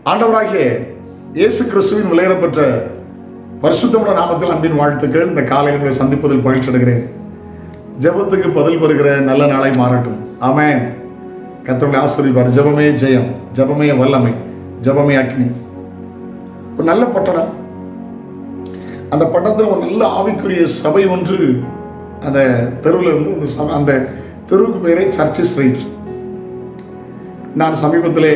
ஆண்டவராகிய இயேசு கிறிஸ்துவின் விலையேறப்பெற்ற பரிசுத்தமுள்ள நாமத்தில் அன்பின் வாழ்த்துக்கள். இந்த காலையில் உங்களை சந்திப்பதில் மகிழ்ச்சி அடைகிறேன். ஜெபத்துக்கு பதில் பெறுகிற நல்ல நாளை மாறட்டும். ஆமென். கர்த்தரை ஆசீர்வதிப்பார். ஜெபமே ஜெயம், ஜெபமே வல்லமை, ஜெபமே அக்னி. ஒரு நல்ல பட்டணம். அந்த பட்டணத்தில் ஒரு நல்ல ஆவிக்குரிய சபை ஒன்று அந்த தெருவில் இருந்து அந்த தெருவுக்கு பேரே சர்ச் ஸ்ட்ரீட். நான் சமீபத்திலே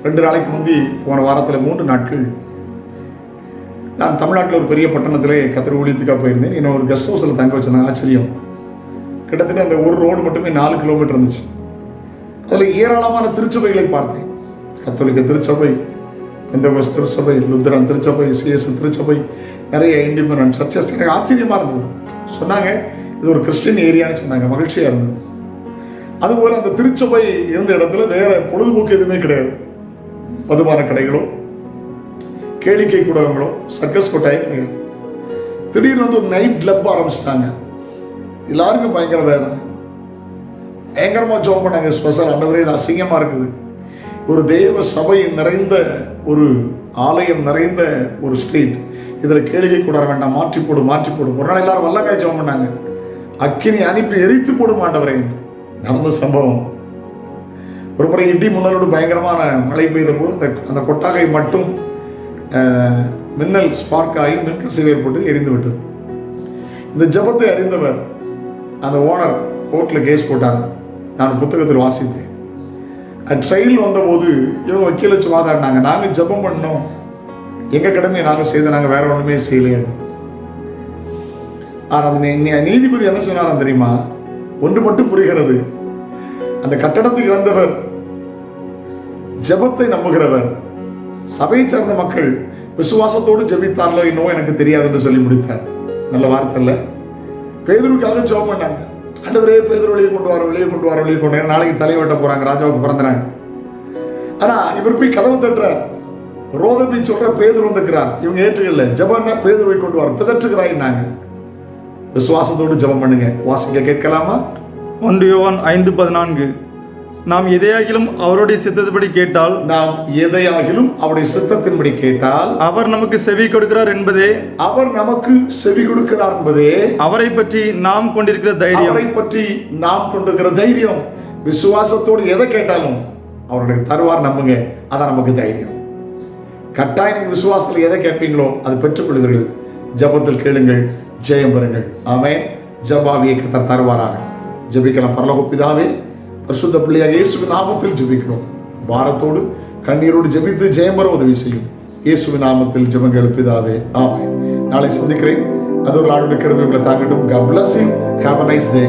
2 நாளைக்கு முந்தி போன வாரத்தில் 3 நாட்கள் நான் தமிழ்நாட்டில் ஒரு பெரிய பட்டணத்திலே கர்த்தர் ஊழியத்துக்காக போயிருந்தேன். இன்னும் ஒரு கெஸ்ட் ஹவுஸில் தங்க வச்சிருந்தாங்க. ஆச்சரியம், கிட்டத்தட்ட அந்த ஒரு ரோடு மட்டுமே 4 கிலோமீட்டர் இருந்துச்சு. அதில் ஏராளமான திருச்சபைகளை பார்த்தேன். கத்தோலிக்க திருச்சபை, பெந்தகோஸ்து திருச்சபை, லுத்தரன் திருச்சபை, சிஎஸ் திருச்சபை, நிறைய இண்டிபெண்டன்ட் சர்ச்சஸ். எனக்கு ஆச்சரியமாக இருந்தது. சொன்னாங்க இது ஒரு கிறிஸ்டியன் ஏரியான்னு சொன்னாங்க. மகிழ்ச்சியாக இருந்தது. அதுபோல் அந்த திருச்சபை இருந்த இடத்துல வேற பொழுதுபோக்கு எதுவுமே கிடையாது. மதுபான கடைகளோ, கேளிக்கை கூடங்களோ, சர்க்கஸ் கொட்டாயும் கிடையாது. திடீர்னு வந்து ஒரு நைட் கிளப் ஆரம்பிச்சிட்டாங்க. எல்லாருக்கும் பயங்கர வேதனை, பயங்கரமாக ஜோம் பண்ணாங்க. ஸ்பெஷல் ஆண்டவரே, இது அசிங்கமாக இருக்குது. ஒரு தேவ சபை நிறைந்த ஒரு ஆலயம் நிறைந்த ஒரு ஸ்ட்ரீட், இதில் கேளிக்கை கூட வேண்டாம், மாற்றி போடு. ஒரு நாள் எல்லாரும் வல்லங்காய் ஜோம் பண்ணாங்க. அக்கினி அனுப்பி எரித்து போடும் ஆண்டவரே. நடந்த சம்பவம். ஒரு முறை இடி முன்னலோடு பயங்கரமான மழை பெய்த போது அந்த கொட்டாகை மட்டும் மின்னல் ஸ்பார்க் ஆகி மின்கசிவு ஏற்பட்டு எரிந்து விட்டது. இந்த ஜபத்தை அறிந்தவர் அந்த ஓனர் கோர்ட்டில் கேஸ் போட்டாங்க. நான் புத்தகத்தில் வாசித்தேன். ட்ரையல் வந்தபோது இவங்க வக்கீல் வச்சு வாதாடினாங்க. நாங்கள் ஜபம் பண்ணோம், எங்கள் கடமையை நாங்கள் செய்த, நாங்கள் வேற ஒன்றுமே செய்யலையே. ஆனால் அந்த நீதிபதி என்ன சொன்னார் தெரியுமா? ஒன்று மட்டும் புரிகிறது, அந்த கட்டடத்தை இழந்தவர், ஜபத்தை நம்புகிறவர், சபையை சார்ந்த மக்கள் விசுவாசத்தோடு ஜபித்தார்களோ இன்னும் எனக்கு தெரியாது என்று சொல்லி முடித்தார். நல்ல வார்த்தை இல்லை? பேதுருக்காக ஜெபம் பண்ணாங்க. ஆண்டவரே, பேதுரு வெளியே கொண்டு வர. நாளைக்கு தலைவட்ட போறாங்க, ராஜாவுக்கு பிறந்தனாங்க. ஆனா இவர் போய் கதவு தட்டுறார். ரோதபி சொல்ற பேதுரு வந்துக்கிறார். இவங்க ஏற்றுக்கல. ஜபம்னா பேதுருவை கொண்டு வர, பிதற்றுகிறாயின்னாங்க. விசுவாசத்தோடு ஜபம் பண்ணுங்க. வாசிக்க கேட்கலாமா? 1 யோவான் 5:14. நாம் எதையாகிலும் அவருடைய சித்தத்தின்படி கேட்டால், அவருடைய சித்தத்தின்படி கேட்டால் அவர் நமக்கு செவி கொடுக்கிறார் என்பதே, அவரை பற்றி நாம் கொண்டிருக்கிற தைரியம். விசுவாசத்தோடு எதை கேட்டாலும் அவருடைய தருவார், நம்புங்க. அதான் நமக்கு தைரியம். கட்டாயம் விசுவாசத்தில் எதை கேட்பீங்களோ அதை பெற்றுக்கொள்வீர்கள். ஜபத்தில் கேளுங்கள், ஜெயம் பெறுங்கள். ஆமென். ஜபாவியை கர்த்தர் தருவாராக. ஜபிக்கலாம். பரலோக பிதாவே, பரிசுத்த பிள்ளையாக இயேசுவின் நாமத்தில் ஜெபிக்கிறோம். பாரத்தோடு கண்ணீரோடு ஜெபித்து ஜெயம் பெற உதவி செய்யும். இயேசுவின் நாமத்தில் ஜெபங்கள் பிதாவே, ஆமென். நாளை சந்திக்கிறேன். அது ஒரு ஆளுடைய கிருபை உங்களை தாங்கட்டும். God bless you. Have a nice day.